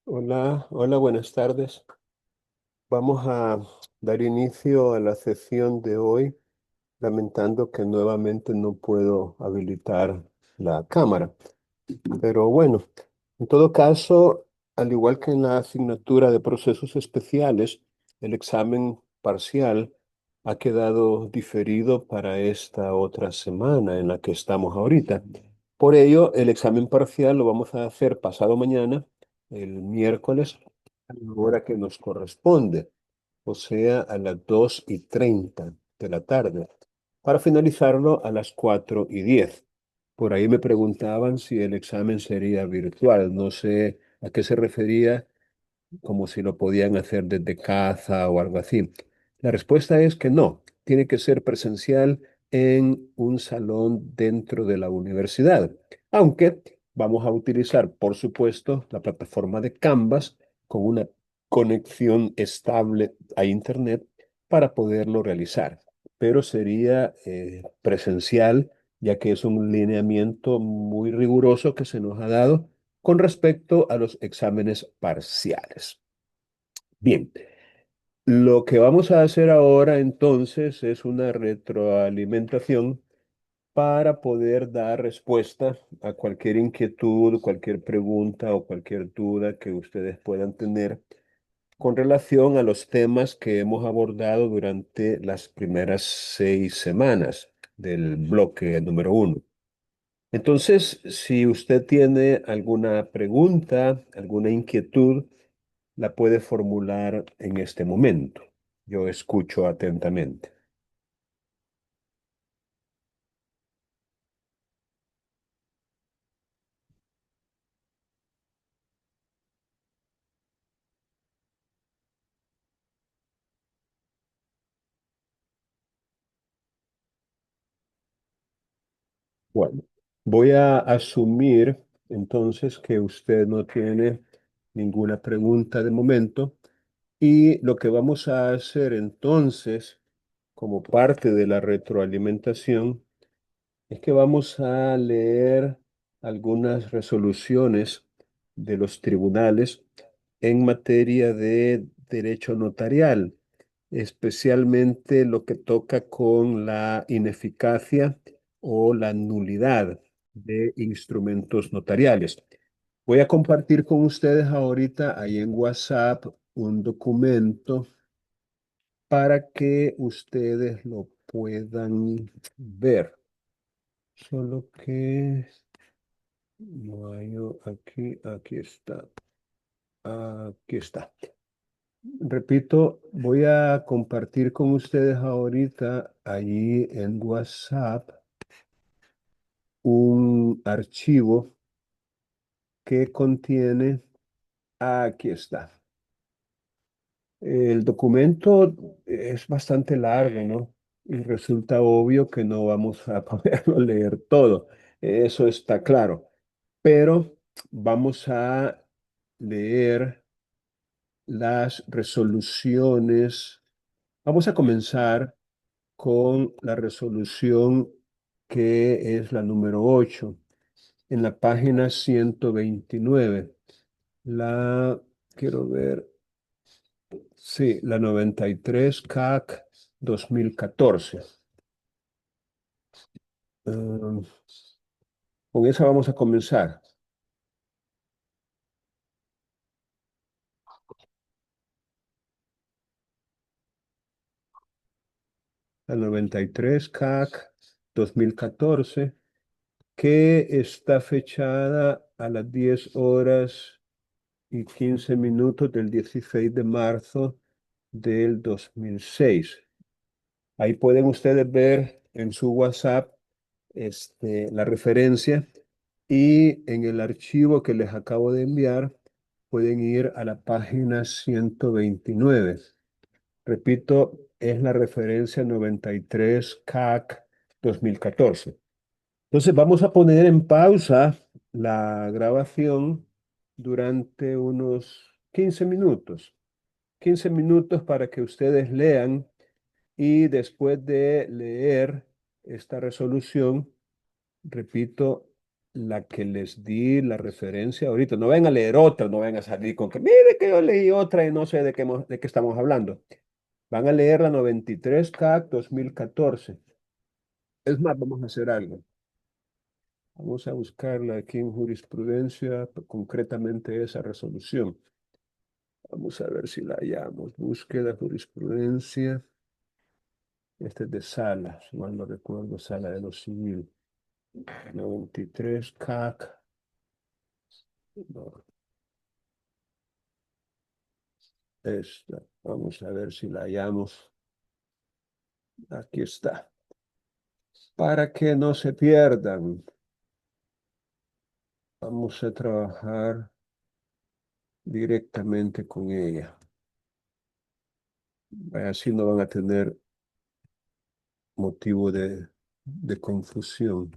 Hola, hola, buenas tardes. Vamos a dar inicio a la sesión de hoy, lamentando que nuevamente no puedo habilitar la cámara. Pero bueno, en todo caso, al igual que en la asignatura de procesos especiales, el examen parcial ha quedado diferido para esta otra semana en la que estamos ahorita. Por ello, el examen parcial lo vamos a hacer pasado mañana, el miércoles, a la hora que nos corresponde, o sea, a las 2:30 de la tarde, para finalizarlo a las 4:10. Por ahí me preguntaban si el examen sería virtual. No sé a qué se refería, como si lo podían hacer desde casa o algo así. La respuesta es que no, tiene que ser presencial en un salón dentro de la universidad, aunque vamos a utilizar, por supuesto, la plataforma de Canvas con una conexión estable a Internet para poderlo realizar, pero sería presencial, ya que es un lineamiento muy riguroso que se nos ha dado con respecto a los exámenes parciales. Bien, lo que vamos a hacer ahora entonces es una retroalimentación para poder dar respuesta a cualquier inquietud, cualquier pregunta o cualquier duda que ustedes puedan tener con relación a los temas que hemos abordado durante las primeras 6 semanas del bloque número 1. Entonces, si usted tiene alguna pregunta, alguna inquietud, la puede formular en este momento. Yo escucho atentamente. Bueno, voy a asumir entonces que usted no tiene ninguna pregunta de momento y lo que vamos a hacer entonces, como parte de la retroalimentación, es que vamos a leer algunas resoluciones de los tribunales en materia de derecho notarial, especialmente lo que toca con la ineficacia o la nulidad de instrumentos notariales. Voy a compartir con ustedes ahorita ahí en WhatsApp un documento para que ustedes lo puedan ver. Solo que no hay aquí, aquí está, aquí está. Repito, voy a compartir con ustedes ahorita allí en WhatsApp un archivo que contiene, aquí está. El documento es bastante largo, ¿no? Y resulta obvio que no vamos a poderlo leer todo. Eso está claro. Pero vamos a leer las resoluciones. Vamos a comenzar con la resolución que es la número 8 en la página 129. La, quiero ver, sí, la 93 CAC 2014. Um, con esa vamos a comenzar. La 93 CAC 2014, que está fechada a las 10:15 del 16 de marzo del 2006. Ahí pueden ustedes ver en su WhatsApp la referencia y en el archivo que les acabo de enviar pueden ir a la página 129. Repito, es la referencia 93 CAC 2014. Entonces vamos a poner en pausa la grabación durante unos 15 minutos. 15 minutos para que ustedes lean y después de leer esta resolución, repito, la que les di la referencia ahorita. No vayan a leer otra, no vayan a salir con que, mire que yo leí otra y no sé de qué estamos hablando. Van a leer la 93 CAC 2014. Es más, vamos a hacer algo. Vamos a buscarla aquí en jurisprudencia, concretamente esa resolución. Vamos a ver si la hallamos. Búsqueda, jurisprudencia. Este es de Sala, si mal no recuerdo, Sala de lo Civil. 93 CAC. No, esta. Vamos a ver si la hallamos. Aquí está. Para que no se pierdan, vamos a trabajar directamente con ella. Así no van a tener motivo de confusión.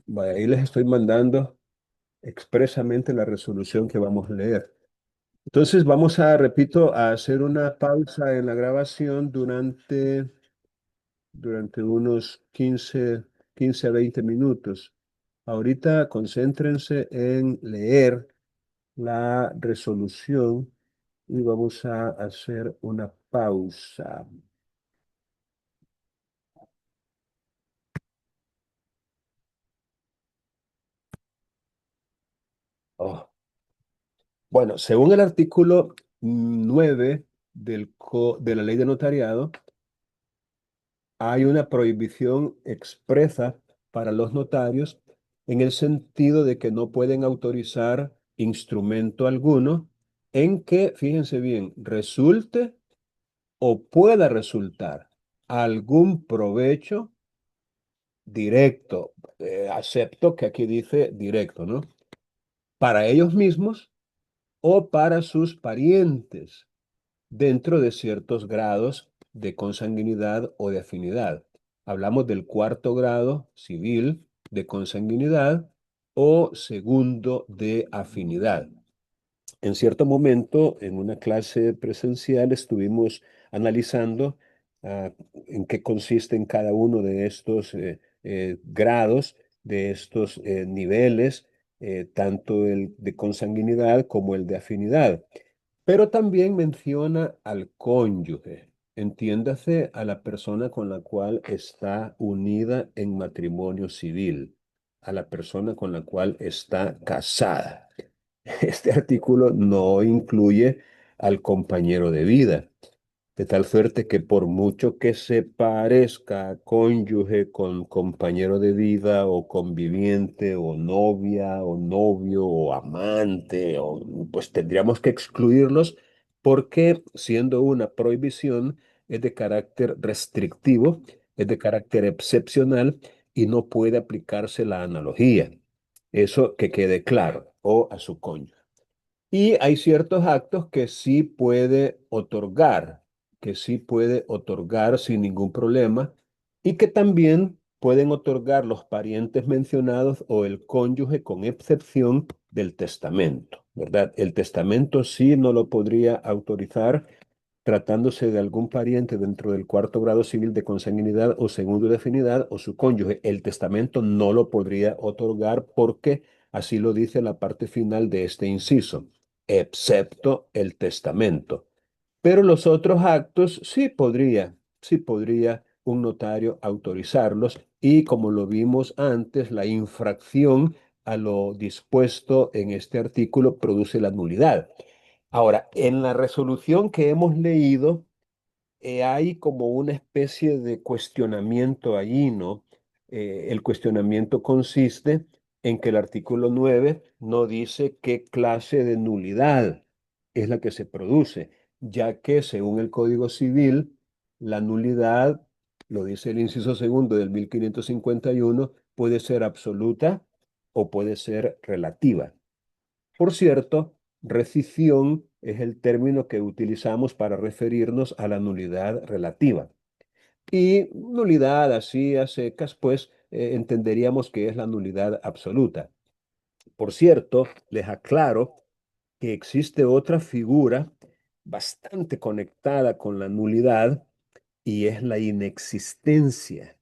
Vaya, ahí les estoy mandando expresamente la resolución que vamos a leer. Entonces vamos a, repito, a hacer una pausa en la grabación durante unos 15 a 20 minutos. Ahorita concéntrense en leer la resolución y vamos a hacer una pausa. Oh. Bueno, según el artículo 9 de la ley de notariado, hay una prohibición expresa para los notarios en el sentido de que no pueden autorizar instrumento alguno en que, fíjense bien, resulte o pueda resultar algún provecho directo, acepto que aquí dice directo, ¿no? Para ellos mismos o para sus parientes dentro de ciertos grados de consanguinidad o de afinidad. Hablamos del cuarto grado civil de consanguinidad o segundo de afinidad. En cierto momento, en una clase presencial, estuvimos analizando en qué consisten cada uno de estos grados, de estos niveles, tanto el de consanguinidad como el de afinidad. Pero también menciona al cónyuge, entiéndase a la persona con la cual está unida en matrimonio civil, a la persona con la cual está casada. Este artículo no incluye al compañero de vida, de tal suerte que por mucho que se parezca cónyuge con compañero de vida o conviviente o novia o novio o amante, pues tendríamos que excluirlos porque siendo una prohibición es de carácter restrictivo, es de carácter excepcional y no puede aplicarse la analogía. Eso que quede claro, o a su cónyuge. Y hay ciertos actos que sí puede otorgar sin ningún problema, y que también pueden otorgar los parientes mencionados o el cónyuge con excepción del testamento, ¿verdad? El testamento sí no lo podría autorizar tratándose de algún pariente dentro del cuarto grado civil de consanguinidad o segundo de afinidad o su cónyuge. El testamento no lo podría otorgar porque así lo dice la parte final de este inciso, excepto el testamento. Pero los otros actos sí podría un notario autorizarlos y como lo vimos antes, la infracción a lo dispuesto en este artículo produce la nulidad. Ahora, en la resolución que hemos leído, hay como una especie de cuestionamiento allí, ¿no? El cuestionamiento consiste en que el artículo 9 no dice qué clase de nulidad es la que se produce, ya que según el Código Civil, la nulidad, lo dice el inciso segundo del 1551, puede ser absoluta o puede ser relativa. Por cierto, rescisión es el término que utilizamos para referirnos a la nulidad relativa. Y nulidad así a secas, pues entenderíamos que es la nulidad absoluta. Por cierto, les aclaro que existe otra figura bastante conectada con la nulidad y es la inexistencia.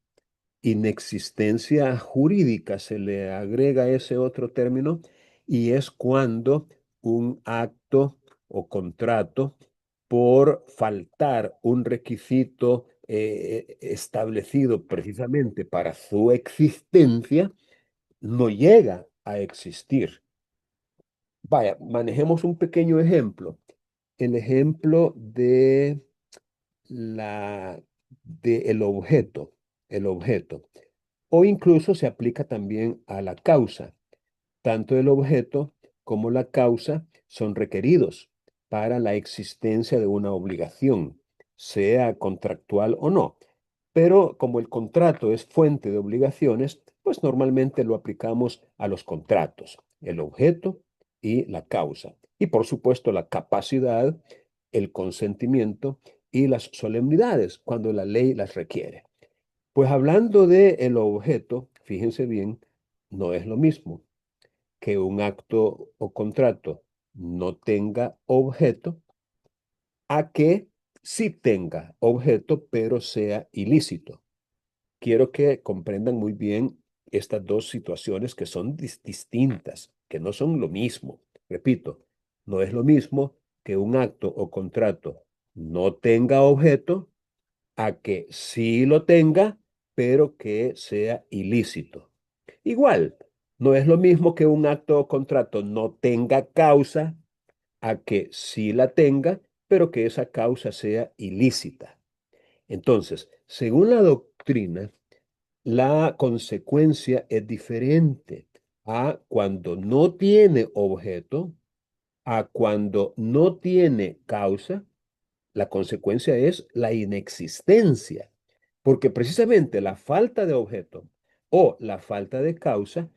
inexistencia jurídica, se le agrega ese otro término, y es cuando un acto o contrato, por faltar un requisito establecido precisamente para su existencia, no llega a existir. Vaya, manejemos un pequeño ejemplo. El ejemplo de la, de el objeto, o incluso se aplica también a la causa. Tanto el objeto como la causa son requeridos para la existencia de una obligación, sea contractual o no. Pero como el contrato es fuente de obligaciones, pues normalmente lo aplicamos a los contratos, el objeto y la causa. Y por supuesto la capacidad, el consentimiento y las solemnidades cuando la ley las requiere. Pues hablando de el objeto, fíjense bien, no es lo mismo que un acto o contrato no tenga objeto a que sí tenga objeto, pero sea ilícito. Quiero que comprendan muy bien estas dos situaciones que son distintas, que no son lo mismo. Repito, no es lo mismo que un acto o contrato no tenga objeto a que sí lo tenga, pero que sea ilícito. Igual, no es lo mismo que un acto o contrato no tenga causa a que sí la tenga, pero que esa causa sea ilícita. Entonces, según la doctrina, la consecuencia es diferente a cuando no tiene objeto, a cuando no tiene causa. La consecuencia es la inexistencia, porque precisamente la falta de objeto o la falta de causa,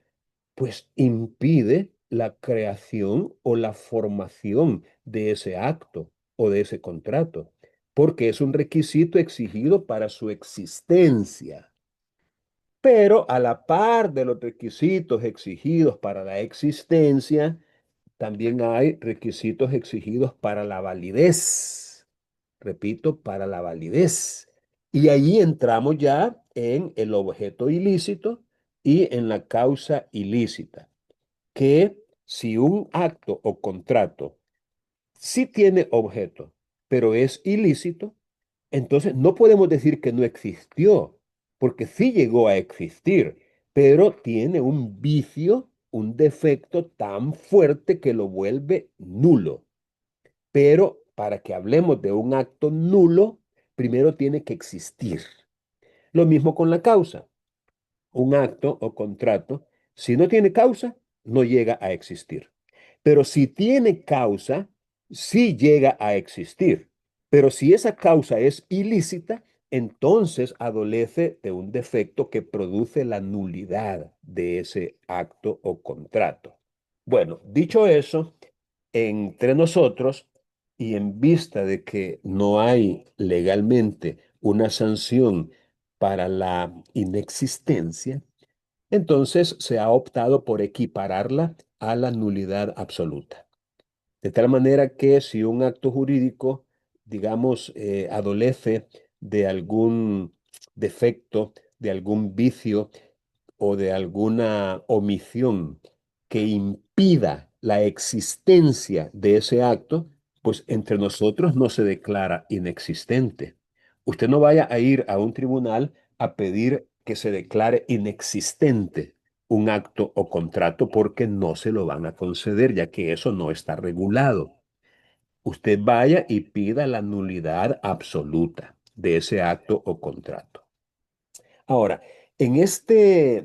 pues impide la creación o la formación de ese acto o de ese contrato, porque es un requisito exigido para su existencia. Pero a la par de los requisitos exigidos para la existencia, también hay requisitos exigidos para la validez. Repito, para la validez. Y allí entramos ya en el objeto ilícito y en la causa ilícita, que si un acto o contrato sí tiene objeto, pero es ilícito, entonces no podemos decir que no existió, porque sí llegó a existir, pero tiene un vicio, un defecto tan fuerte que lo vuelve nulo. Pero para que hablemos de un acto nulo, primero tiene que existir. Lo mismo con la causa. Un acto o contrato, si no tiene causa, no llega a existir. Pero si tiene causa, sí llega a existir. Pero si esa causa es ilícita, entonces adolece de un defecto que produce la nulidad de ese acto o contrato. Bueno, dicho eso, entre nosotros y en vista de que no hay legalmente una sanción para la inexistencia, entonces se ha optado por equipararla a la nulidad absoluta. De tal manera que si un acto jurídico, digamos, adolece de algún defecto, de algún vicio o de alguna omisión que impida la existencia de ese acto, pues entre nosotros no se declara inexistente. Usted no vaya a ir a un tribunal a pedir que se declare inexistente un acto o contrato porque no se lo van a conceder, ya que eso no está regulado. Usted vaya y pida la nulidad absoluta de ese acto o contrato. Ahora, en este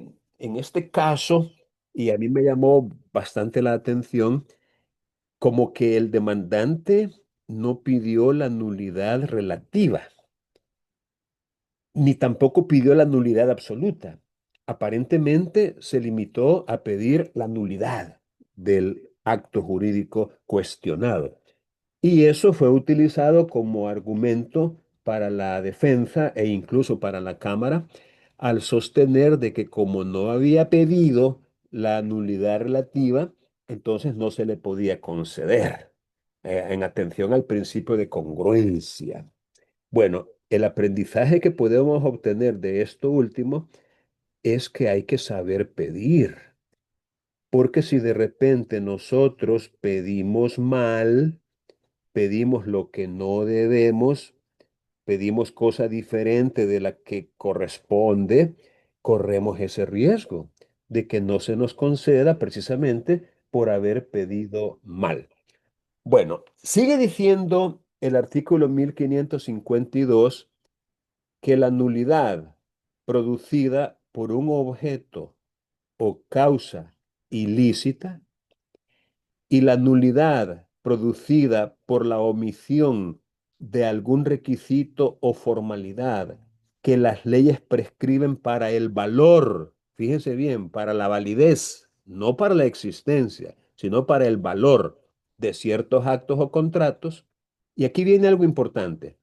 caso, y a mí me llamó bastante la atención, como que el demandante no pidió la nulidad relativa, ni tampoco pidió la nulidad absoluta. Aparentemente se limitó a pedir la nulidad del acto jurídico cuestionado. Y eso fue utilizado como argumento para la defensa e incluso para la Cámara al sostener de que como no había pedido la nulidad relativa, entonces no se le podía conceder, en atención al principio de congruencia. Bueno, el aprendizaje que podemos obtener de esto último es que hay que saber pedir. Porque si de repente nosotros pedimos mal, pedimos lo que no debemos, pedimos cosa diferente de la que corresponde, corremos ese riesgo de que no se nos conceda precisamente por haber pedido mal. Bueno, sigue diciendo el artículo 1552 que la nulidad producida por un objeto o causa ilícita y la nulidad producida por la omisión de algún requisito o formalidad que las leyes prescriben para el valor, fíjense bien, para la validez, no para la existencia, sino para el valor de ciertos actos o contratos. Y aquí viene algo importante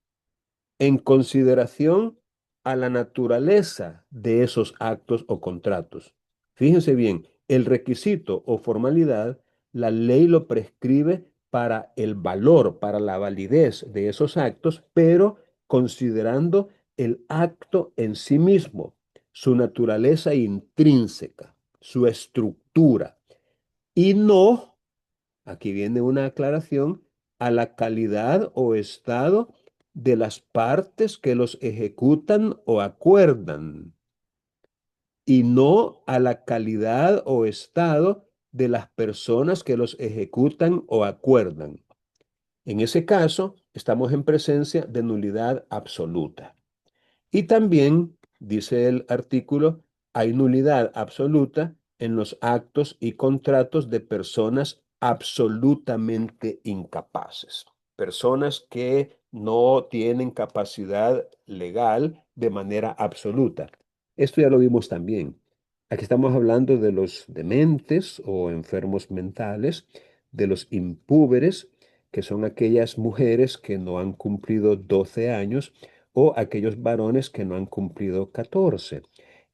en consideración a la naturaleza de esos actos o contratos. Fíjense bien, el requisito o formalidad, la ley lo prescribe para el valor, para la validez de esos actos, pero considerando el acto en sí mismo, su naturaleza intrínseca, su estructura, y no, aquí viene una aclaración, a la calidad o estado de las partes que los ejecutan o acuerdan, y no a la calidad o estado de las personas que los ejecutan o acuerdan. En ese caso, estamos en presencia de nulidad absoluta. Y también, dice el artículo, hay nulidad absoluta en los actos y contratos de personas absolutamente incapaces, personas que no tienen capacidad legal de manera absoluta. Esto ya lo vimos también. Aquí estamos hablando de los dementes o enfermos mentales, de los impúberes, que son aquellas mujeres que no han cumplido 12 años o aquellos varones que no han cumplido 14,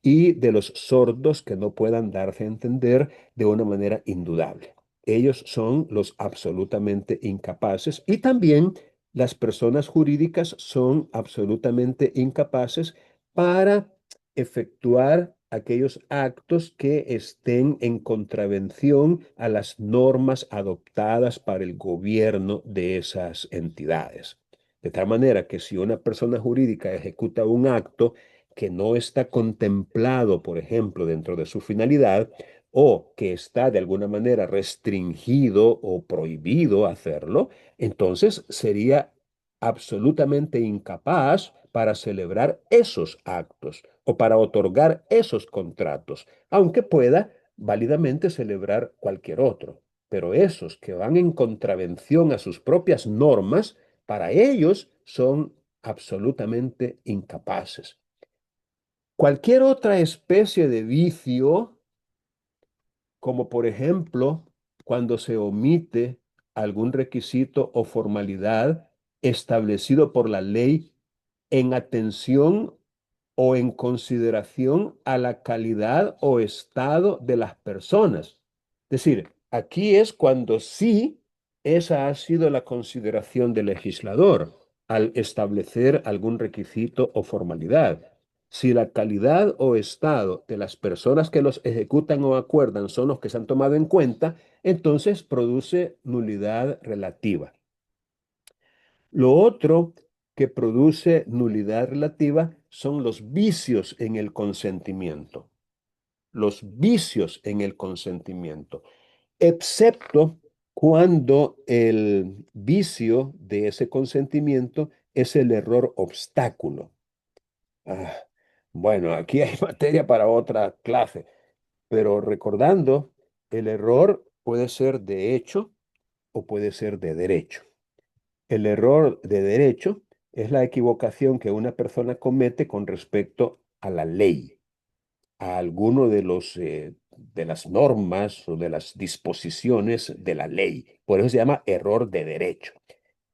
y de los sordos que no puedan darse a entender de una manera indudable. Ellos son los absolutamente incapaces y también las personas jurídicas son absolutamente incapaces para efectuar aquellos actos que estén en contravención a las normas adoptadas para el gobierno de esas entidades. De tal manera que si una persona jurídica ejecuta un acto que no está contemplado, por ejemplo, dentro de su finalidad, o que está de alguna manera restringido o prohibido hacerlo, entonces sería absolutamente incapaz para celebrar esos actos o para otorgar esos contratos, aunque pueda válidamente celebrar cualquier otro. Pero esos que van en contravención a sus propias normas, para ellos son absolutamente incapaces. Cualquier otra especie de vicio, como por ejemplo cuando se omite algún requisito o formalidad establecido por la ley en atención o en consideración a la calidad o estado de las personas. Es decir, aquí es cuando sí esa ha sido la consideración del legislador al establecer algún requisito o formalidad. Si la calidad o estado de las personas que los ejecutan o acuerdan son los que se han tomado en cuenta, entonces produce nulidad relativa. Lo otro que produce nulidad relativa son los vicios en el consentimiento. Los vicios en el consentimiento, excepto cuando el vicio de ese consentimiento es el error obstáculo. Ah, bueno, aquí hay materia para otra clase, pero recordando, el error puede ser de hecho o puede ser de derecho. El error de derecho es la equivocación que una persona comete con respecto a la ley, a alguno de de las normas o de las disposiciones de la ley. Por eso se llama error de derecho.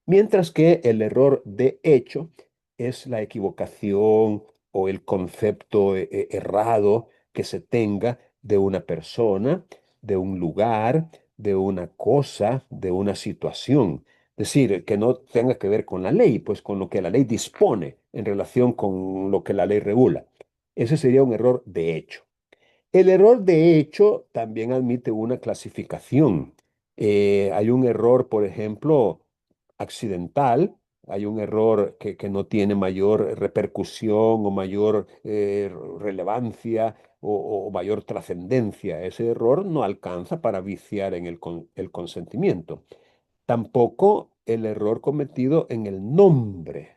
Mientras que el error de hecho es la equivocación o el concepto errado que se tenga de una persona, de un lugar, de una cosa, de una situación. Es decir, que no tenga que ver con la ley, pues con lo que la ley dispone en relación con lo que la ley regula. Ese sería un error de hecho. El error de hecho también admite una clasificación. Hay un error, por ejemplo, accidental, hay un error que no tiene mayor repercusión o mayor relevancia o mayor trascendencia. Ese error no alcanza para viciar en el consentimiento. Tampoco el error cometido en el nombre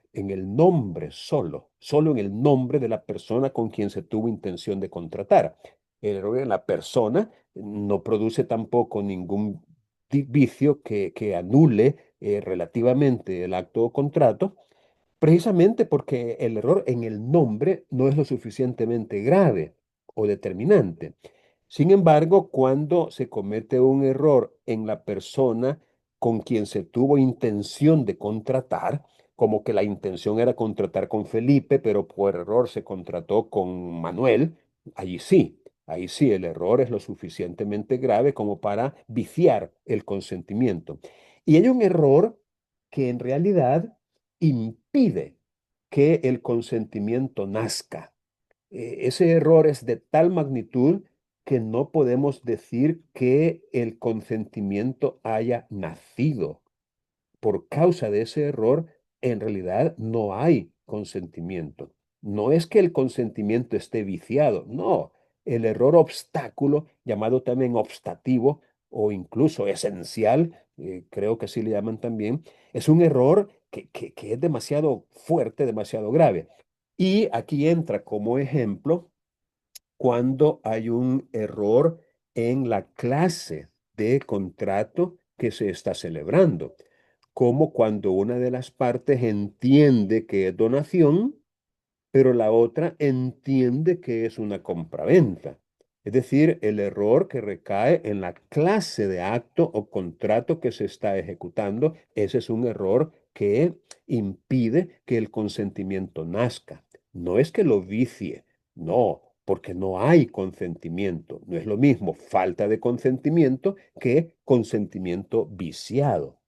solo, solo en el nombre de la persona con quien se tuvo intención de contratar. El error en la persona no produce tampoco ningún vicio que anule relativamente el acto o contrato, precisamente porque el error en el nombre no es lo suficientemente grave o determinante. Sin embargo, cuando se comete un error en la persona con quien se tuvo intención de contratar, como que la intención era contratar con Felipe, pero por error se contrató con Manuel, ahí sí el error es lo suficientemente grave como para viciar el consentimiento. Y hay un error que en realidad impide que el consentimiento nazca. Ese error es de tal magnitud que no podemos decir que el consentimiento haya nacido. Por causa de ese error, en realidad no hay consentimiento. No es que el consentimiento esté viciado, no. El error obstáculo, llamado también obstativo o incluso esencial, creo que así le llaman también, es un error que es demasiado fuerte, demasiado grave. Y aquí entra como ejemplo cuando hay un error en la clase de contrato que se está celebrando, como cuando una de las partes entiende que es donación, pero la otra entiende que es una compraventa. Es decir, el error que recae en la clase de acto o contrato que se está ejecutando, ese es un error que impide que el consentimiento nazca. No es que lo vicie, no, porque no hay consentimiento. No es lo mismo falta de consentimiento que consentimiento viciado.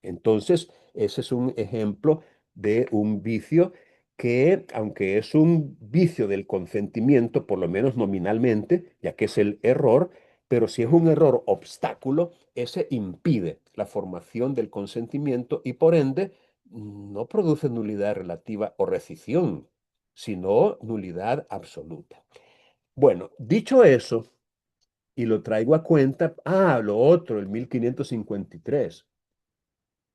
Entonces, ese es un ejemplo de un vicio que, aunque es un vicio del consentimiento, por lo menos nominalmente, ya que es el error, pero si es un error obstáculo, ese impide la formación del consentimiento y por ende no produce nulidad relativa o rescisión, sino nulidad absoluta. Bueno, dicho eso, y lo traigo a cuenta, lo otro, el 1553.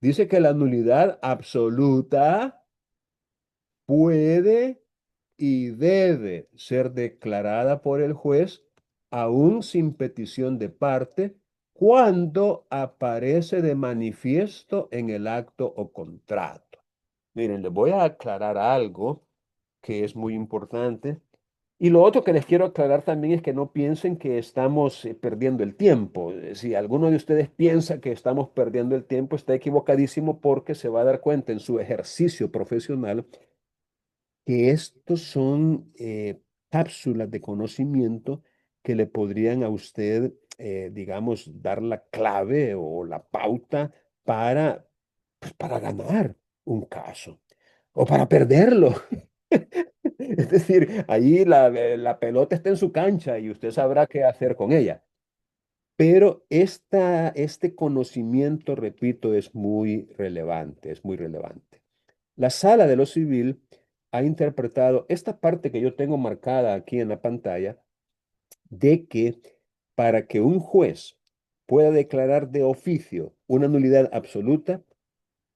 Dice que la nulidad absoluta puede y debe ser declarada por el juez aún sin petición de parte cuando aparece de manifiesto en el acto o contrato. Miren, les voy a aclarar algo que es muy importante. Y lo otro que les quiero aclarar también es que no piensen que estamos perdiendo el tiempo. Si alguno de ustedes piensa que estamos perdiendo el tiempo, está equivocadísimo porque se va a dar cuenta en su ejercicio profesional que estos son cápsulas de conocimiento que le podrían a usted, digamos, dar la clave o la pauta para, pues, para ganar un caso o para perderlo. Es decir, ahí la pelota está en su cancha y usted sabrá qué hacer con ella. Pero este conocimiento, repito, es muy relevante, es muy relevante. La sala de lo civil ha interpretado esta parte que yo tengo marcada aquí en la pantalla, de que para que un juez pueda declarar de oficio una nulidad absoluta,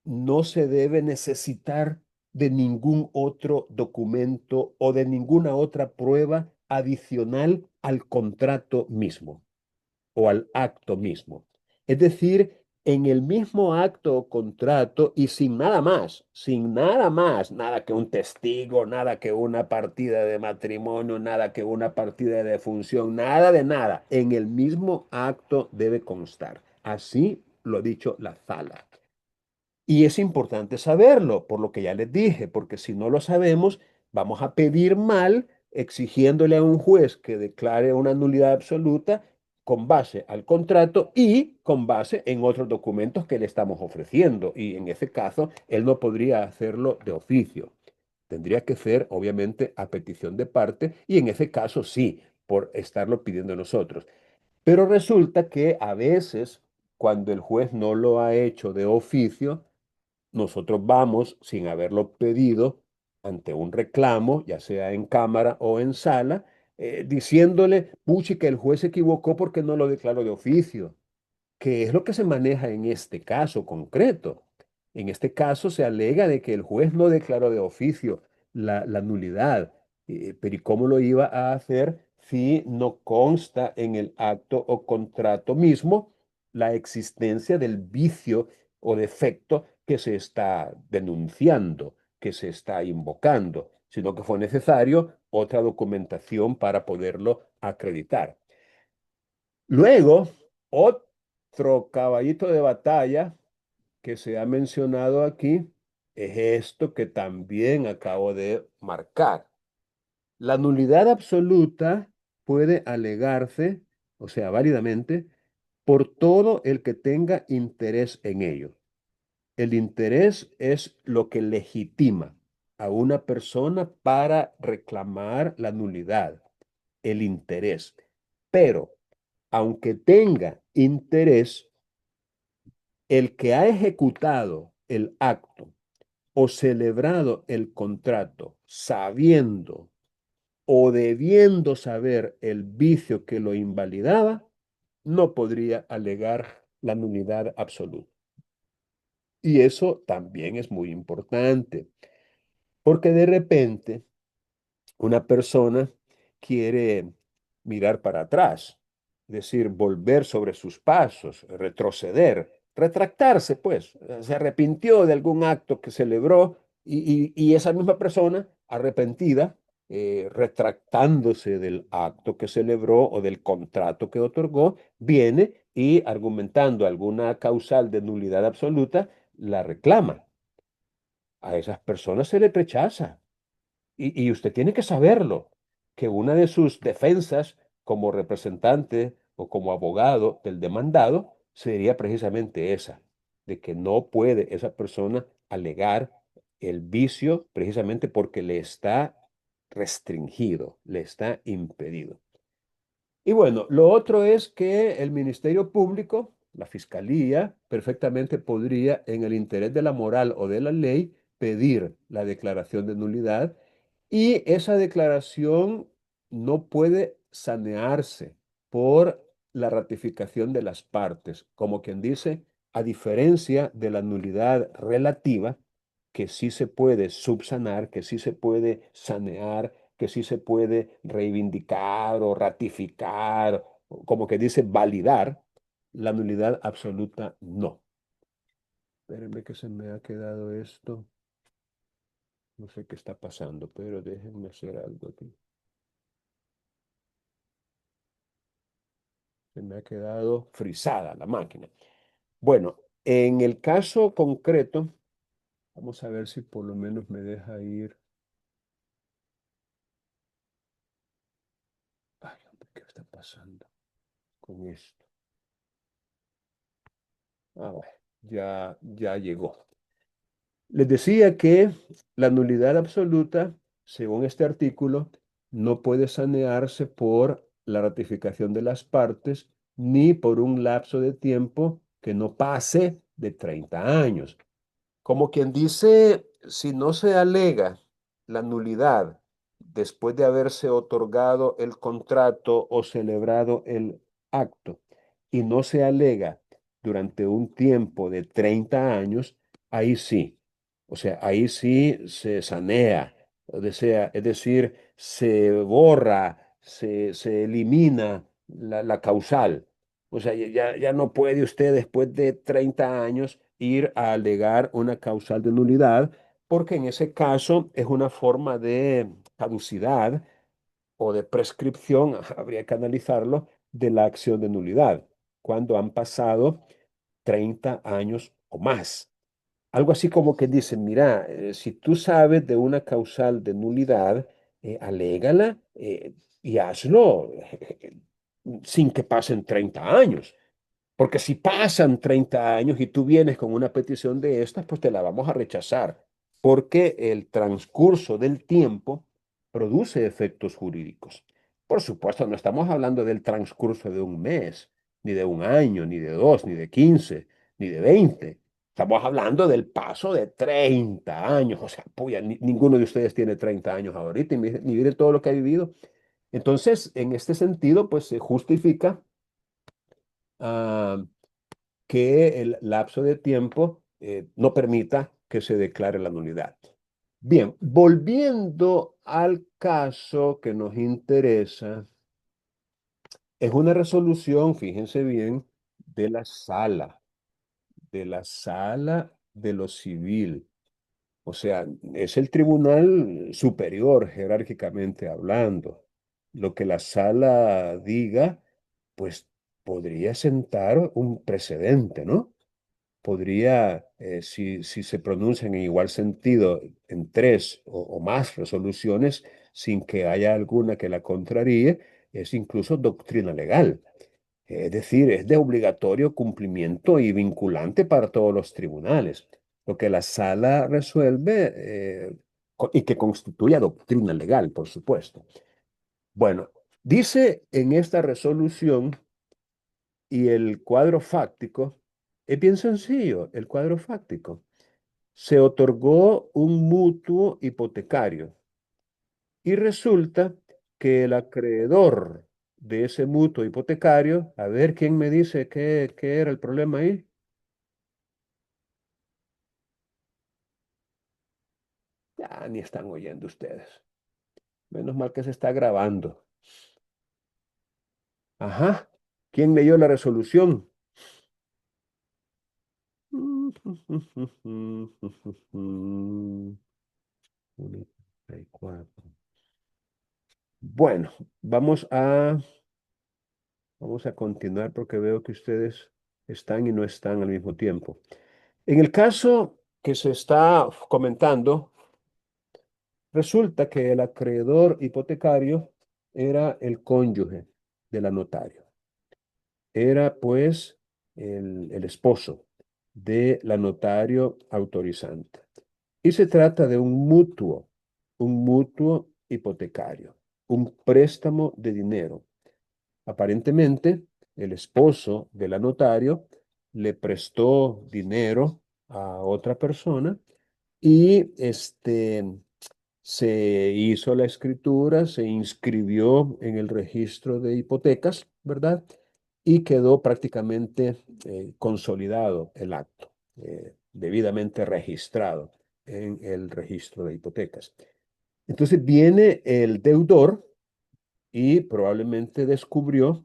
no se debe necesitar de ningún otro documento o de ninguna otra prueba adicional al contrato mismo o al acto mismo. Es decir, en el mismo acto o contrato y sin nada más, nada que un testigo, nada que una partida de matrimonio, nada que una partida de función, nada de nada, en el mismo acto debe constar. Así lo ha dicho la sala. Y es importante saberlo, por lo que ya les dije, porque si no lo sabemos, vamos a pedir mal, exigiéndole a un juez que declare una nulidad absoluta con base al contrato y con base en otros documentos que le estamos ofreciendo. Y en ese caso, él no podría hacerlo de oficio. Tendría que ser, obviamente, a petición de parte y en ese caso sí, por estarlo pidiendo nosotros. Pero resulta que a veces, cuando el juez no lo ha hecho de oficio, nosotros vamos sin haberlo pedido ante un reclamo, ya sea en cámara o en sala, diciéndole, puchi, que el juez se equivocó porque no lo declaró de oficio, que es lo que se maneja en este caso concreto. En este caso se alega de que el juez no declaró de oficio la nulidad, pero ¿y cómo lo iba a hacer si no consta en el acto o contrato mismo la existencia del vicio o defecto que se está denunciando, que se está invocando, sino que fue necesario otra documentación para poderlo acreditar? Luego, otro caballito de batalla que se ha mencionado aquí es esto que también acabo de marcar. La nulidad absoluta puede alegarse, o sea, válidamente, por todo el que tenga interés en ello. El interés es lo que legitima a una persona para reclamar la nulidad, el interés. Pero, aunque tenga interés, el que ha ejecutado el acto o celebrado el contrato sabiendo o debiendo saber el vicio que lo invalidaba, no podría alegar la nulidad absoluta. Y eso también es muy importante, porque de repente una persona quiere mirar para atrás, es decir, volver sobre sus pasos, retroceder, retractarse, pues, se arrepintió de algún acto que celebró y esa misma persona arrepentida, retractándose del acto que celebró o del contrato que otorgó, viene y argumentando alguna causal de nulidad absoluta, la reclama. A esas personas se le rechaza. Y usted tiene que saberlo, que una de sus defensas como representante o como abogado del demandado sería precisamente esa, de que no puede esa persona alegar el vicio precisamente porque le está restringido, le está impedido. Y bueno, lo otro es que el Ministerio Público, la Fiscalía, perfectamente podría, en el interés de la moral o de la ley, pedir la declaración de nulidad y esa declaración no puede sanearse por la ratificación de las partes, como quien dice, a diferencia de la nulidad relativa, que sí se puede subsanar, que sí se puede sanear, que sí se puede reivindicar o ratificar, o como que dice validar, la nulidad absoluta no. Espérenme que se me ha quedado esto. No sé qué está pasando, pero déjenme hacer algo aquí. Se me ha quedado frisada la máquina. Bueno, en el caso concreto, vamos a ver si por lo menos me deja ir. Ay, hombre, ¿qué está pasando con esto? Ah, bueno, ya llegó. Les decía que la nulidad absoluta, según este artículo, no puede sanearse por la ratificación de las partes ni por un lapso de tiempo que no pase de 30 años. Como quien dice, si no se alega la nulidad después de haberse otorgado el contrato o celebrado el acto y no se alega durante un tiempo de 30 años, ahí sí. O sea, ahí sí se sanea, es decir, se borra, se elimina la causal. O sea, ya no puede usted después de 30 años ir a alegar una causal de nulidad, porque en ese caso es una forma de caducidad o de prescripción, habría que analizarlo, de la acción de nulidad, cuando han pasado 30 años o más. Algo así como que dicen, mira, si tú sabes de una causal de nulidad, alégala y hazlo sin que pasen 30 años. Porque si pasan 30 años y tú vienes con una petición de estas, pues te la vamos a rechazar. porque el transcurso del tiempo produce efectos jurídicos. Por supuesto, no estamos hablando del transcurso de un mes, ni de un año, ni de dos, ni de 15, ni de 20. Estamos hablando del paso de 30 años. O sea, puya, ninguno de ustedes tiene 30 años ahorita y miren todo lo que ha vivido. Entonces, en este sentido, pues se justifica ah, que el lapso de tiempo no permita que se declare la nulidad. Bien, volviendo al caso que nos interesa, es una resolución, fíjense bien, de la sala de lo civil. O sea, es el tribunal superior jerárquicamente hablando. Lo que la sala diga, pues podría sentar un precedente, ¿no? Podría, si se pronuncian en igual sentido en tres o más resoluciones, sin que haya alguna que la contraríe, es incluso doctrina legal. Es decir, es de obligatorio cumplimiento y vinculante para todos los tribunales. Lo que la sala resuelve y que constituya doctrina legal, por supuesto. Bueno, dice en esta resolución y el cuadro fáctico es bien sencillo, el cuadro fáctico. Se otorgó un mutuo hipotecario y resulta que el acreedor de ese mutuo hipotecario, a ver quién me dice qué era el problema ahí. Ya ni están oyendo ustedes. Menos mal que se está grabando. Ajá. ¿Quién leyó la resolución? Uno, tres, cuatro. Bueno, vamos a continuar porque veo que ustedes están y no están al mismo tiempo. En el caso que se está comentando, resulta que el acreedor hipotecario era el cónyuge de la notario. Era pues el esposo de la notario autorizante. Y se trata de un mutuo hipotecario, un préstamo de dinero. Aparentemente, el esposo de la notario le prestó dinero a otra persona y se hizo la escritura, se inscribió en el registro de hipotecas, ¿verdad? Y quedó prácticamente consolidado el acto, debidamente registrado en el registro de hipotecas. Entonces viene el deudor y probablemente descubrió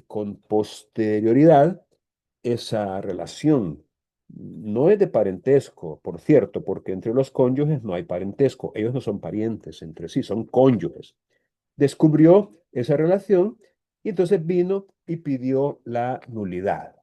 con posterioridad esa relación. No es de parentesco, por cierto, porque entre los cónyuges no hay parentesco. Ellos no son parientes entre sí, son cónyuges. Descubrió esa relación y entonces vino y pidió la nulidad.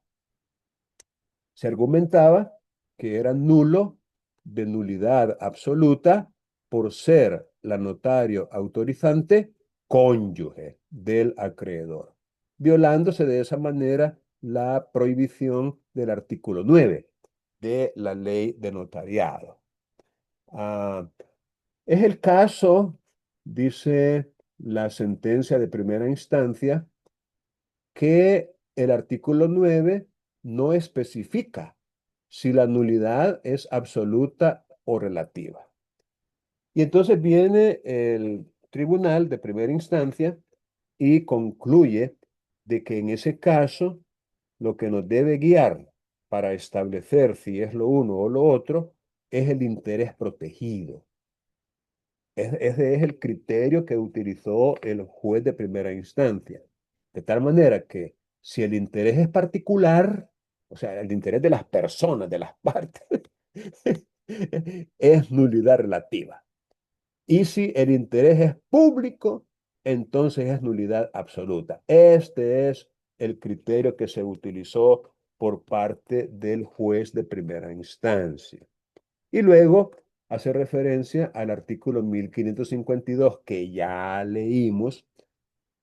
Se argumentaba que era nulo de nulidad absoluta por ser la notario autorizante cónyuge del acreedor, violándose de esa manera la prohibición del artículo 9 de la ley de notariado. Ah, es el caso, dice la sentencia de primera instancia, que el artículo 9 no especifica si la nulidad es absoluta o relativa. Y entonces viene el tribunal de primera instancia y concluye de que en ese caso lo que nos debe guiar para establecer si es lo uno o lo otro es el interés protegido. Ese es el criterio que utilizó el juez de primera instancia. De tal manera que si el interés es particular, o sea, el interés de las personas, de las partes, es nulidad relativa. Y si el interés es público, entonces es nulidad absoluta. Este es el criterio que se utilizó por parte del juez de primera instancia. Y luego hace referencia al artículo 1552 que ya leímos,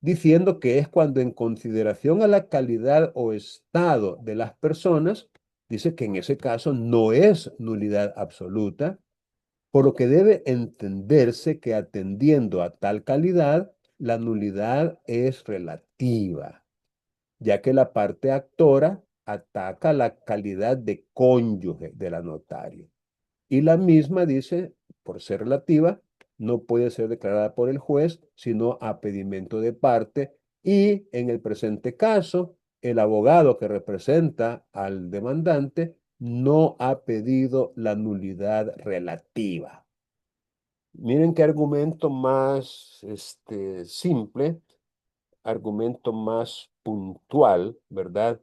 diciendo que es cuando en consideración a la calidad o estado de las personas, dice que en ese caso no es nulidad absoluta, por lo que debe entenderse que atendiendo a tal calidad, la nulidad es relativa, ya que la parte actora ataca la calidad de cónyuge de la notario. Y la misma dice, por ser relativa, no puede ser declarada por el juez, sino a pedimento de parte. Y en el presente caso, el abogado que representa al demandante no ha pedido la nulidad relativa. Miren qué argumento más simple, argumento más puntual, ¿verdad?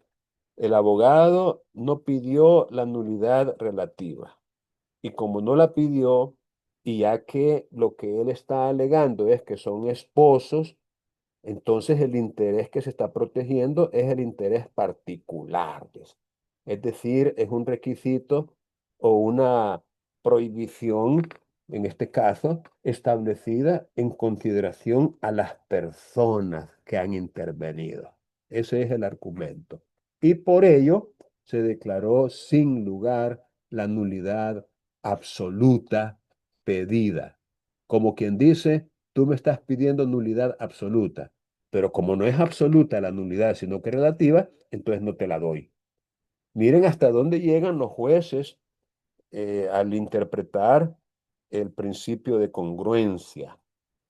El abogado no pidió la nulidad relativa. Y como no la pidió, y ya que lo que él está alegando es que son esposos, entonces el interés que se está protegiendo es el interés particular. Es decir, es un requisito o una prohibición, en este caso, establecida en consideración a las personas que han intervenido. Ese es el argumento. Y por ello se declaró sin lugar la nulidad absoluta pedida. Como quien dice, tú me estás pidiendo nulidad absoluta, pero como no es absoluta la nulidad, sino que relativa, entonces no te la doy. Miren hasta dónde llegan los jueces al interpretar el principio de congruencia.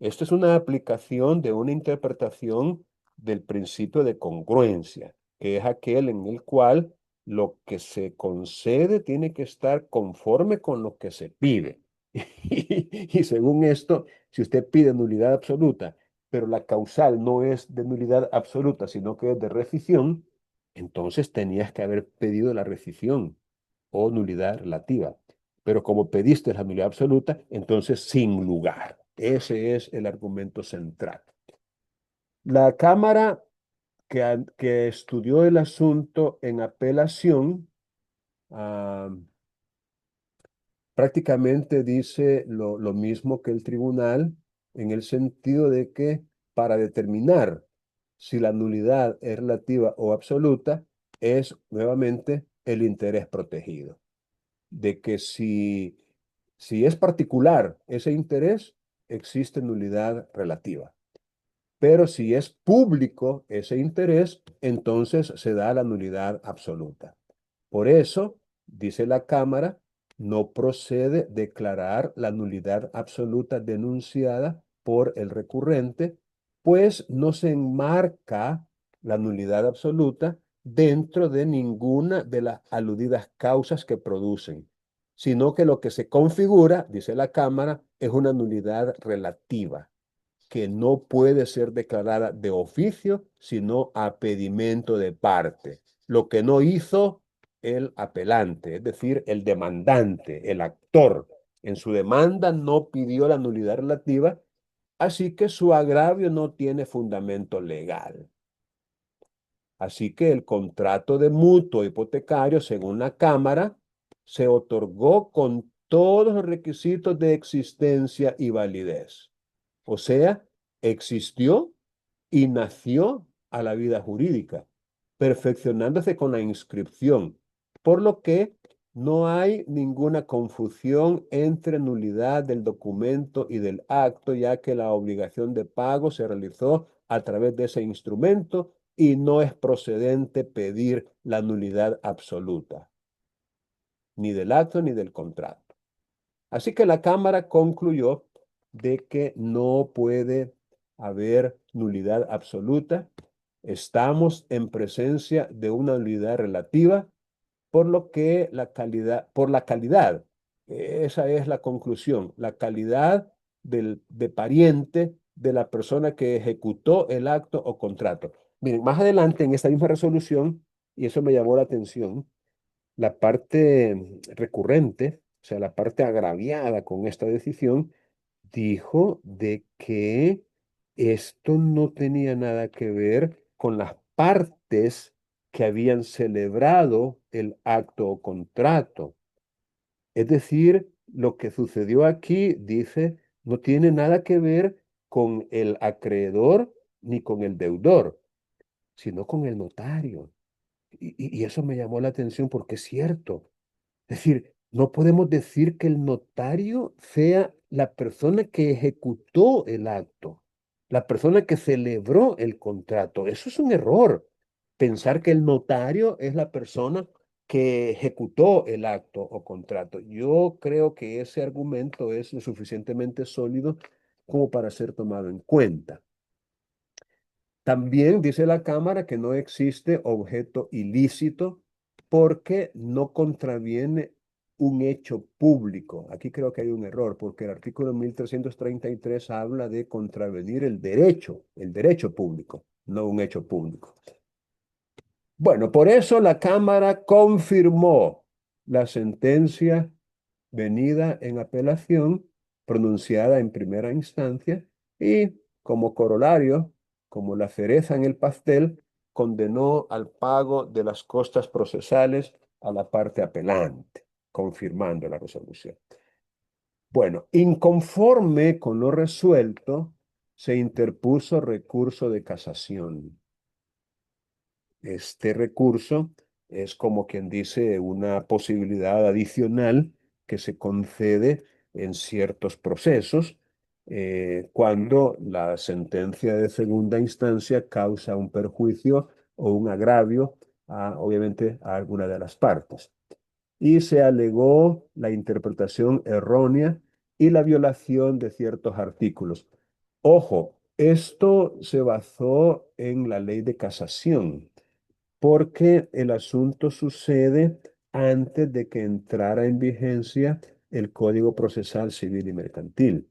Esto es una aplicación de una interpretación del principio de congruencia, que es aquel en el cual lo que se concede tiene que estar conforme con lo que se pide. Y según esto, si usted pide nulidad absoluta, pero la causal no es de nulidad absoluta, sino que es de rescisión, entonces tenías que haber pedido la rescisión o nulidad relativa. Pero como pediste la nulidad absoluta, entonces sin lugar. Ese es el argumento central. La Cámara que estudió el asunto en apelación ah, prácticamente dice lo mismo que el tribunal en el sentido de que para determinar si la nulidad es relativa o absoluta es nuevamente el interés protegido. De que si es particular ese interés, existe nulidad relativa. Pero si es público ese interés, entonces se da la nulidad absoluta. Por eso, dice la Cámara, no procede declarar la nulidad absoluta denunciada por el recurrente, pues no se enmarca la nulidad absoluta dentro de ninguna de las aludidas causas que producen, sino que lo que se configura, dice la Cámara, es una nulidad relativa que no puede ser declarada de oficio, sino a pedimento de parte. Lo que no hizo el apelante, es decir, el demandante, el actor. En su demanda no pidió la nulidad relativa, así que su agravio no tiene fundamento legal. Así que el contrato de mutuo hipotecario, según la Cámara, se otorgó con todos los requisitos de existencia y validez. O sea, existió y nació a la vida jurídica, perfeccionándose con la inscripción, por lo que no hay ninguna confusión entre nulidad del documento y del acto, ya que la obligación de pago se realizó a través de ese instrumento y no es procedente pedir la nulidad absoluta, ni del acto ni del contrato. Así que la Cámara concluyó de que no puede haber nulidad absoluta. Estamos en presencia de una nulidad relativa, por lo que por la calidad, esa es la conclusión, la calidad de pariente de la persona que ejecutó el acto o contrato. Miren, más adelante en esta misma resolución, y eso me llamó la atención, la parte recurrente, o sea, la parte agraviada con esta decisión, dijo de que esto no tenía nada que ver con las partes que habían celebrado el acto o contrato. Es decir, lo que sucedió aquí, dice, no tiene nada que ver con el acreedor ni con el deudor, sino con el notario. Y eso me llamó la atención porque es cierto. Es decir, no podemos decir que el notario sea la persona que ejecutó el acto, la persona que celebró el contrato. Eso es un error. Pensar que el notario es la persona que ejecutó el acto o contrato. Yo creo que ese argumento es lo suficientemente sólido como para ser tomado en cuenta. También dice la Cámara que no existe objeto ilícito porque no contraviene un hecho público. Aquí creo que hay un error porque el artículo 1333 habla de contravenir el derecho público, no un hecho público. Bueno, por eso la Cámara confirmó la sentencia venida en apelación, pronunciada en primera instancia, y como corolario, como la cereza en el pastel, condenó al pago de las costas procesales a la parte apelante, confirmando la resolución. Bueno, inconforme con lo resuelto, se interpuso recurso de casación. Este recurso es como quien dice una posibilidad adicional que se concede en ciertos procesos cuando la sentencia de segunda instancia causa un perjuicio o un agravio obviamente a alguna de las partes. Y se alegó la interpretación errónea y la violación de ciertos artículos. Ojo, esto se basó en la ley de casación porque el asunto sucede antes de que entrara en vigencia el Código Procesal Civil y Mercantil.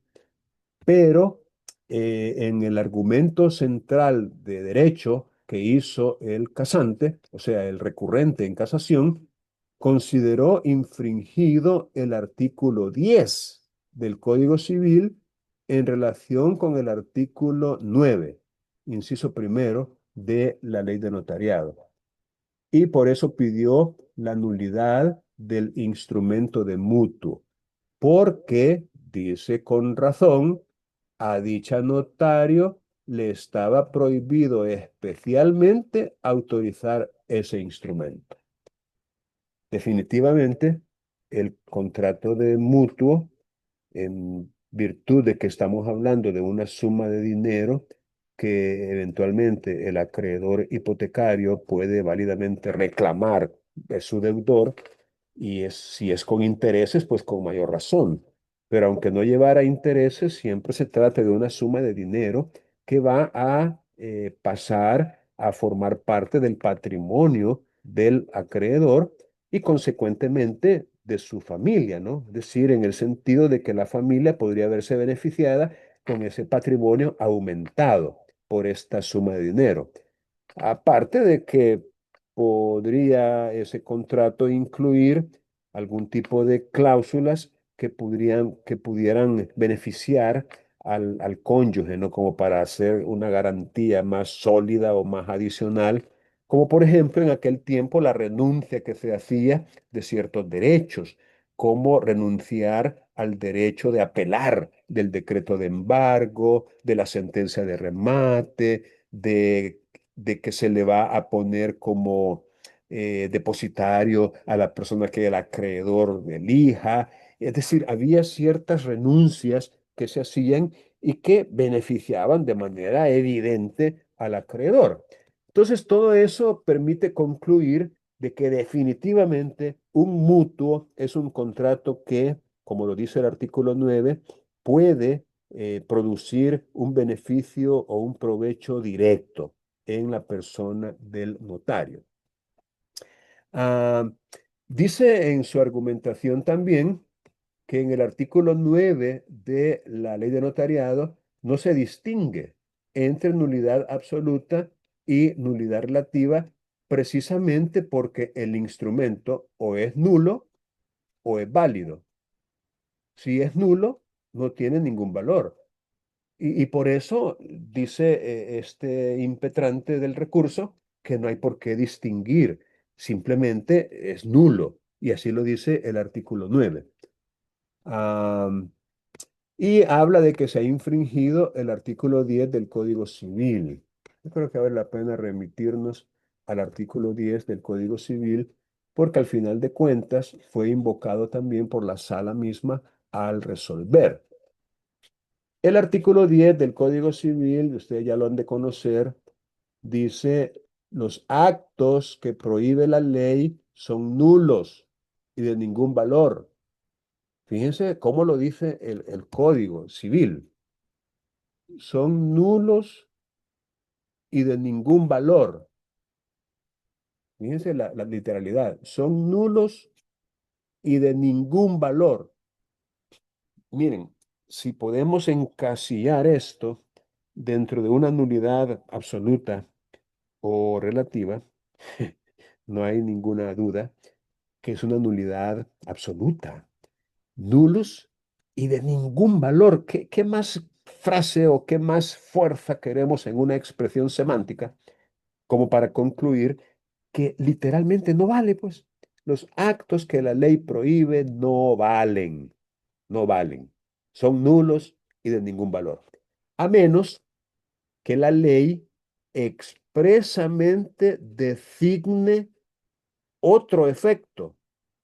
Pero en el argumento central de derecho que hizo el casante, o sea, el recurrente en casación, consideró infringido el artículo 10 del Código Civil en relación con el artículo 9, inciso primero, de la ley de notariado y por eso pidió la nulidad del instrumento de mutuo, porque, dice con razón, a dicha notario le estaba prohibido especialmente autorizar ese instrumento. Definitivamente, el contrato de mutuo en virtud de que estamos hablando de una suma de dinero que eventualmente el acreedor hipotecario puede válidamente reclamar de su deudor y si es con intereses, pues con mayor razón. Pero aunque no llevara intereses, siempre se trata de una suma de dinero que va a pasar a formar parte del patrimonio del acreedor y consecuentemente de su familia, ¿no? Es decir, en el sentido de que la familia podría verse beneficiada con ese patrimonio aumentado por esta suma de dinero. Aparte de que podría ese contrato incluir algún tipo de cláusulas que pudieran beneficiar al cónyuge, ¿no? Como para hacer una garantía más sólida o más adicional, como por ejemplo en aquel tiempo la renuncia que se hacía de ciertos derechos, como renunciar al derecho de apelar del decreto de embargo, de la sentencia de remate, de que se le va a poner como depositario a la persona que el acreedor elija. Es decir, había ciertas renuncias que se hacían y que beneficiaban de manera evidente al acreedor. Entonces, todo eso permite concluir de que definitivamente un mutuo es un contrato que, como lo dice el artículo 9, puede producir un beneficio o un provecho directo en la persona del notario. Ah, dice en su argumentación también que en el artículo 9 de la ley de notariado no se distingue entre nulidad absoluta y nulidad relativa precisamente porque el instrumento o es nulo o es válido. Si es nulo, no tiene ningún valor. Y por eso dice este impetrante del recurso que no hay por qué distinguir, simplemente es nulo. Y así lo dice el artículo 9. Am, y habla de que se ha infringido el artículo 10 del Código Civil. Yo creo que vale la pena remitirnos al artículo 10 del Código Civil porque al final de cuentas fue invocado también por la sala misma al resolver. El artículo 10 del Código Civil, ustedes ya lo han de conocer, dice, los actos que prohíbe la ley son nulos y de ningún valor. Fíjense cómo lo dice el Código Civil. Son nulos y de ningún valor. Fíjense la literalidad. Son nulos y de ningún valor. Miren, si podemos encasillar esto dentro de una nulidad absoluta o relativa, no hay ninguna duda que es una nulidad absoluta. Nulos y de ningún valor. ¿Qué más frase o qué más fuerza queremos en una expresión semántica como para concluir que literalmente no vale, pues? Los actos que la ley prohíbe no valen, no valen. Son nulos y de ningún valor. A menos que la ley expresamente designe otro efecto,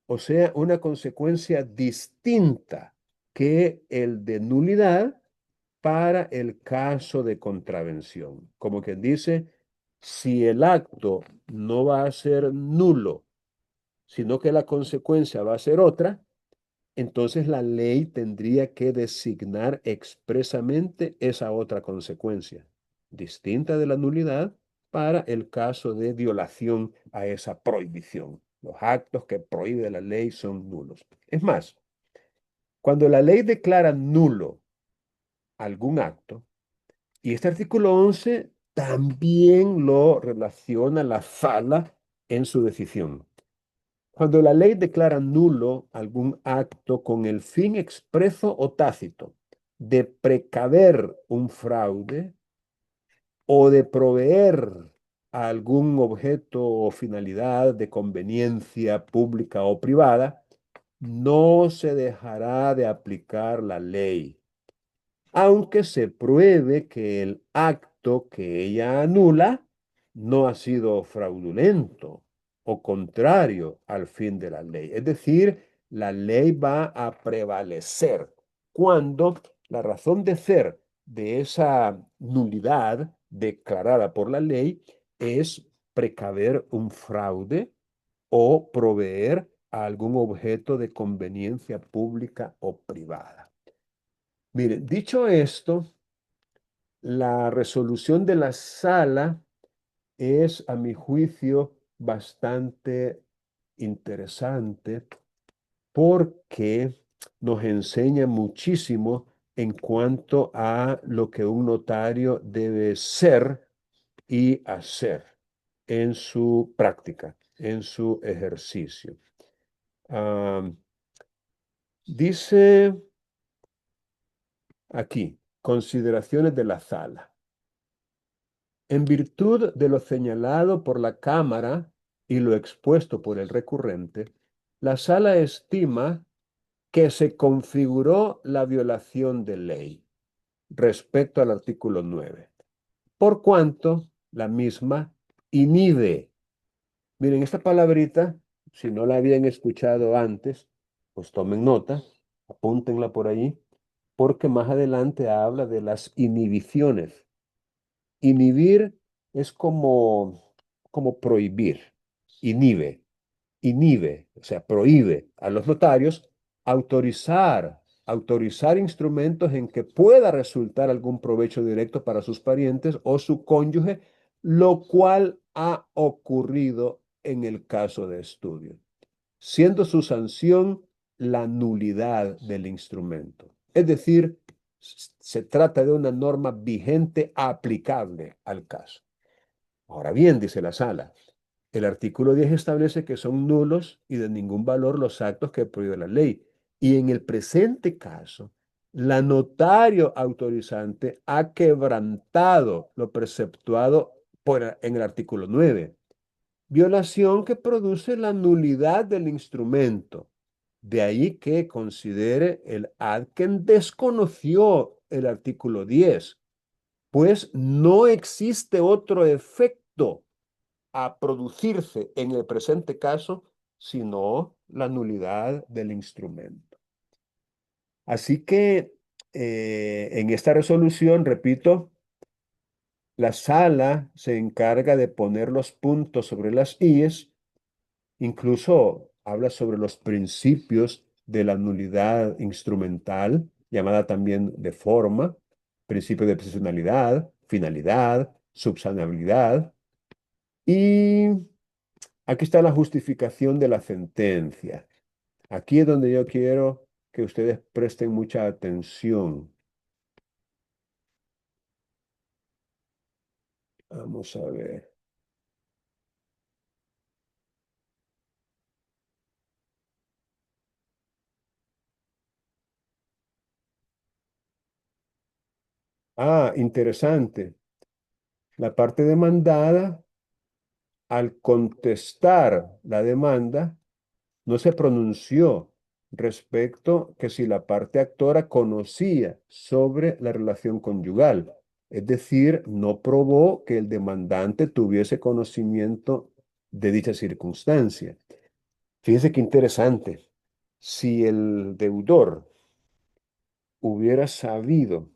o sea, una consecuencia distinta que el de nulidad para el caso de contravención. Como quien dice, si el acto no va a ser nulo, sino que la consecuencia va a ser otra, entonces la ley tendría que designar expresamente esa otra consecuencia, distinta de la nulidad, para el caso de violación a esa prohibición. Los actos que prohíbe la ley son nulos. Es más, cuando la ley declara nulo algún acto, y este artículo 11 también lo relaciona la sala en su decisión. Cuando la ley declara nulo algún acto con el fin expreso o tácito de precaver un fraude o de proveer a algún objeto o finalidad de conveniencia pública o privada, no se dejará de aplicar la ley, aunque se pruebe que el acto que ella anula no ha sido fraudulento o contrario al fin de la ley. Es decir, la ley va a prevalecer cuando la razón de ser de esa nulidad declarada por la ley es precaver un fraude o proveer a algún objeto de conveniencia pública o privada. Mire, dicho esto, la resolución de la sala es, a mi juicio, bastante interesante porque nos enseña muchísimo en cuanto a lo que un notario debe ser y hacer en su práctica, en su ejercicio. Ah, dice aquí, consideraciones de la sala. En virtud de lo señalado por la Cámara y lo expuesto por el recurrente, la Sala estima que se configuró la violación de ley respecto al artículo 9, por cuanto la misma inhibe. Miren, esta palabrita, si no la habían escuchado antes, pues tomen nota, apúntenla por ahí, porque más adelante habla de las inhibiciones. Inhibir es como prohibir, inhibe, inhibe, o sea, prohíbe a los notarios autorizar instrumentos en que pueda resultar algún provecho directo para sus parientes o su cónyuge, lo cual ha ocurrido en el caso de estudio, siendo su sanción la nulidad del instrumento. Es decir, se trata de una norma vigente aplicable al caso. Ahora bien, dice la sala, el artículo 10 establece que son nulos y de ningún valor los actos que prohíbe la ley. Y en el presente caso, la notario autorizante ha quebrantado lo preceptuado en el artículo 9, violación que produce la nulidad del instrumento. De ahí que considere el adquem desconoció el artículo 10, pues no existe otro efecto a producirse en el presente caso sino la nulidad del instrumento. Así que en esta resolución, repito, la sala se encarga de poner los puntos sobre las íes, incluso habla sobre los principios de la nulidad instrumental, llamada también de forma, principio de excepcionalidad, finalidad, subsanabilidad. Y aquí está la justificación de la sentencia. Aquí es donde yo quiero que ustedes presten mucha atención. Vamos a ver. Ah, interesante. La parte demandada, al contestar la demanda, no se pronunció respecto que si la parte actora conocía sobre la relación conyugal. Es decir, no probó que el demandante tuviese conocimiento de dicha circunstancia. Fíjese qué interesante. Si el deudor hubiera sabido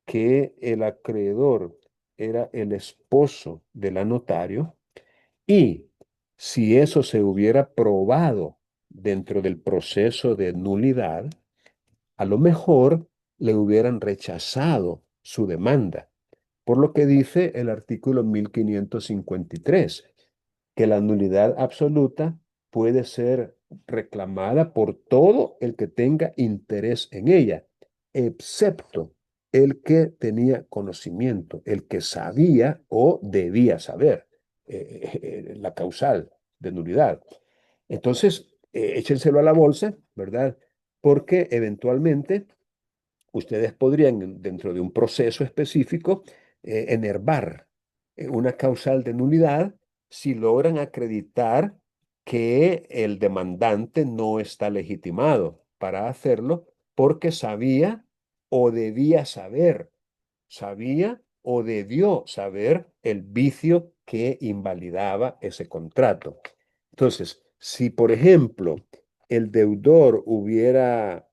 que el acreedor era el esposo del notario y si eso se hubiera probado dentro del proceso de nulidad, a lo mejor le hubieran rechazado su demanda, por lo que dice el artículo 1553 que la nulidad absoluta puede ser reclamada por todo el que tenga interés en ella, excepto el que tenía conocimiento, el que sabía o debía saber la causal de nulidad. Entonces, échenselo a la bolsa, ¿verdad? Porque eventualmente ustedes podrían, dentro de un proceso específico, enervar una causal de nulidad si logran acreditar que el demandante no está legitimado para hacerlo porque sabía o debió saber el vicio que invalidaba ese contrato. Entonces, si por ejemplo el deudor hubiera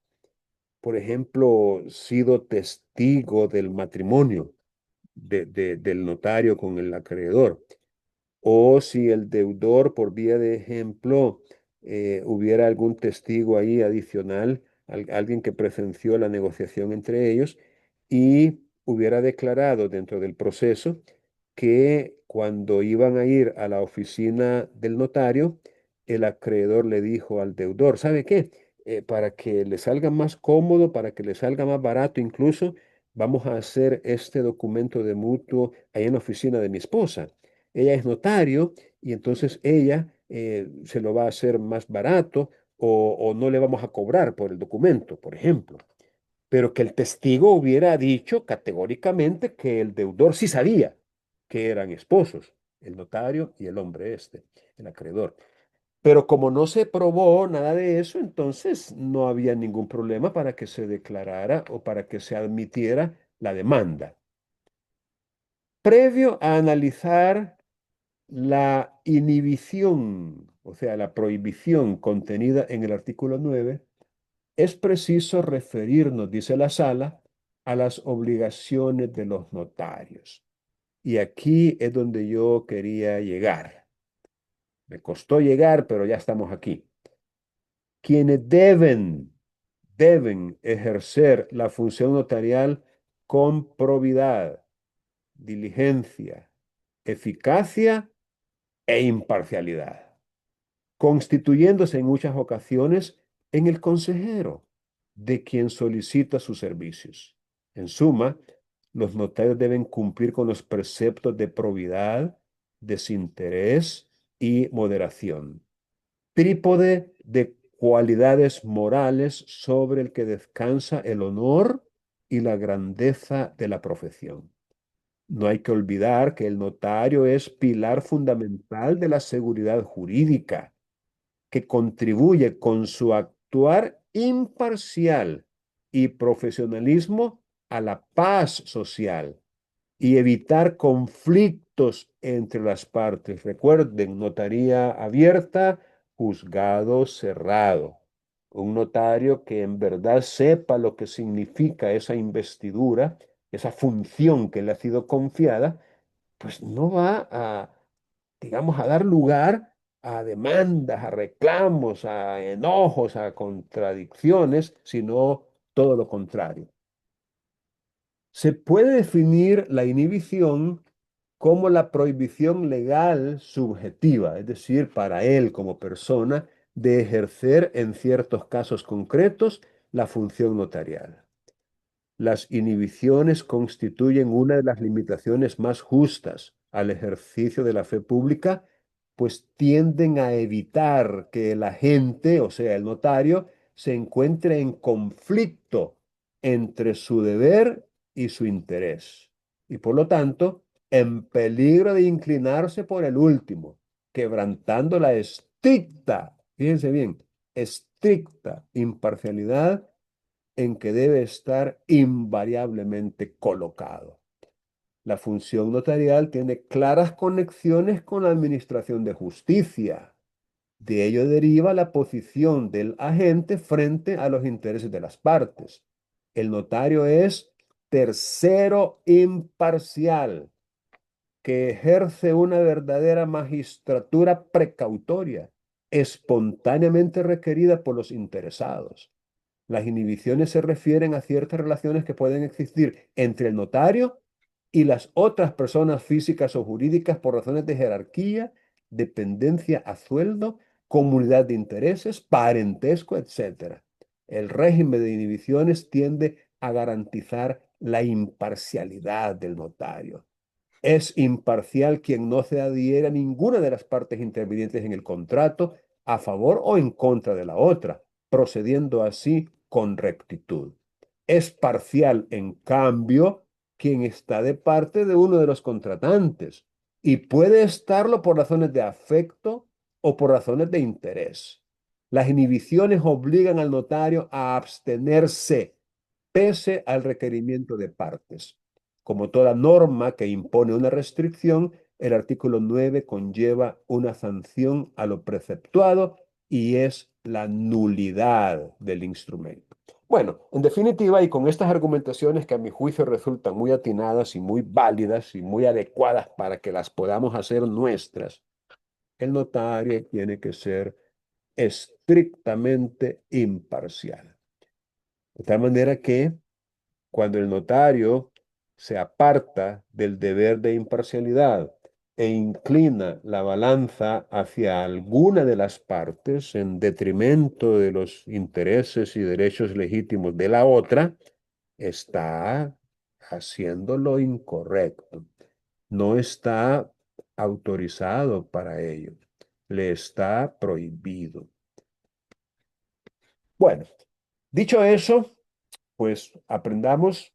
por ejemplo, sido testigo del matrimonio del notario con el acreedor, o si el deudor, por vía de ejemplo, hubiera algún testigo ahí adicional, alguien que presenció la negociación entre ellos y hubiera declarado dentro del proceso que cuando iban a ir a la oficina del notario, el acreedor le dijo al deudor, ¿sabe qué? Para que le salga más cómodo, para que le salga más barato incluso, vamos a hacer este documento de mutuo ahí en la oficina de mi esposa. Ella es notario y entonces ella se lo va a hacer más barato o no le vamos a cobrar por el documento, por ejemplo. Pero que el testigo hubiera dicho categóricamente que el deudor sí sabía que eran esposos, el notario y el hombre este, el acreedor. Pero como no se probó nada de eso, entonces no había ningún problema para que se declarara o para que se admitiera la demanda. Previo a analizar la inhibición, o sea, la prohibición contenida en el artículo 9, es preciso referirnos, dice la sala, a las obligaciones de los notarios. Y aquí es donde yo quería llegar. Me costó llegar, pero ya estamos aquí. Quienes deben ejercer la función notarial con probidad, diligencia, eficacia e imparcialidad, constituyéndose en muchas ocasiones en el consejero de quien solicita sus servicios. En suma, los notarios deben cumplir con los preceptos de probidad, desinterés y moderación, trípode de cualidades morales sobre el que descansa el honor y la grandeza de la profesión. No hay que olvidar que el notario es pilar fundamental de la seguridad jurídica, que contribuye con su actuar imparcial y profesionalismo a la paz social y evitar conflictos entre las partes. Recuerden, notaría abierta, juzgado cerrado. Un notario que en verdad sepa lo que significa esa investidura, esa función que le ha sido confiada, pues no va a, digamos, a dar lugar a demandas, a reclamos, a enojos, a contradicciones, sino todo lo contrario. Se puede definir la inhibición como la prohibición legal subjetiva, es decir, para él como persona, de ejercer en ciertos casos concretos la función notarial. Las inhibiciones constituyen una de las limitaciones más justas al ejercicio de la fe pública, pues tienden a evitar que el agente, o sea, el notario, se encuentre en conflicto entre su deber y su interés, y por lo tanto, en peligro de inclinarse por el último, quebrantando la estricta, fíjense bien, estricta imparcialidad en que debe estar invariablemente colocado. La función notarial tiene claras conexiones con la administración de justicia. De ello deriva la posición del agente frente a los intereses de las partes. El notario es tercero imparcial que ejerce una verdadera magistratura precautoria, espontáneamente requerida por los interesados. Las inhibiciones se refieren a ciertas relaciones que pueden existir entre el notario y las otras personas físicas o jurídicas por razones de jerarquía, dependencia a sueldo, comunidad de intereses, parentesco, etc. El régimen de inhibiciones tiende a garantizar la imparcialidad del notario. Es imparcial quien no se adhiere a ninguna de las partes intervinientes en el contrato, a favor o en contra de la otra, procediendo así con rectitud. Es parcial, en cambio, quien está de parte de uno de los contratantes y puede estarlo por razones de afecto o por razones de interés. Las inhibiciones obligan al notario a abstenerse pese al requerimiento de partes. Como toda norma que impone una restricción, el artículo 9 conlleva una sanción a lo preceptuado y es la nulidad del instrumento. Bueno, en definitiva, y con estas argumentaciones que a mi juicio resultan muy atinadas y muy válidas y muy adecuadas para que las podamos hacer nuestras, el notario tiene que ser estrictamente imparcial. De tal manera que cuando el notario se aparta del deber de imparcialidad e inclina la balanza hacia alguna de las partes en detrimento de los intereses y derechos legítimos de la otra, está haciendo lo incorrecto. No está autorizado para ello. Le está prohibido. Bueno, dicho eso, pues aprendamos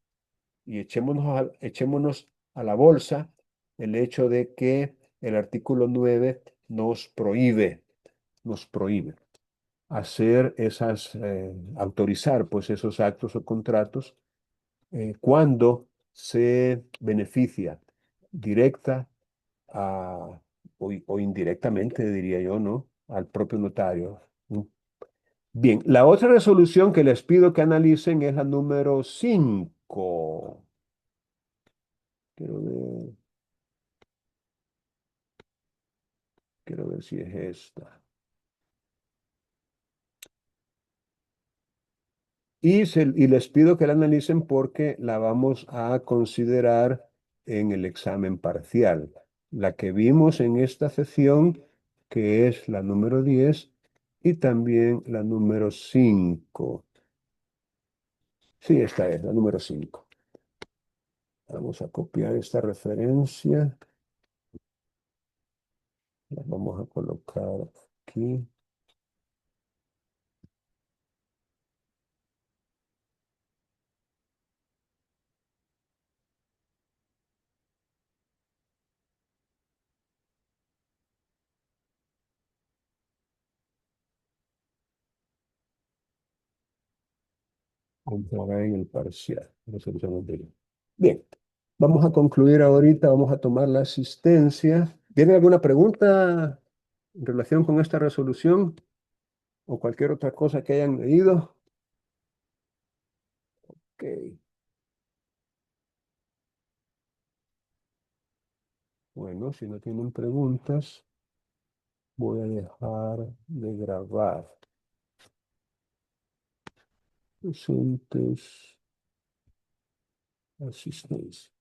y echémonos a la bolsa el hecho de que el artículo 9 nos prohíbe hacer autorizar pues esos actos o contratos cuando se beneficia directa o indirectamente, diría yo, ¿no? Al propio notario. Bien, la otra resolución que les pido que analicen es la número 5. Quiero ver, quiero ver si es esta. Y les pido que la analicen porque la vamos a considerar en el examen parcial. La que vimos en esta sesión, que es la número 10, y también la número 5. Sí, esta es la número 5. Vamos a copiar esta referencia. La vamos a colocar aquí. Vamos a ver en el parcial. Resolución anterior. Bien, vamos a concluir ahorita. Vamos a tomar la asistencia. ¿Tienen alguna pregunta? en relación con esta resolución o cualquier otra cosa que hayan leído? Ok, bueno, si no tienen preguntas, voy a dejar de grabar. Presentes, asistencia.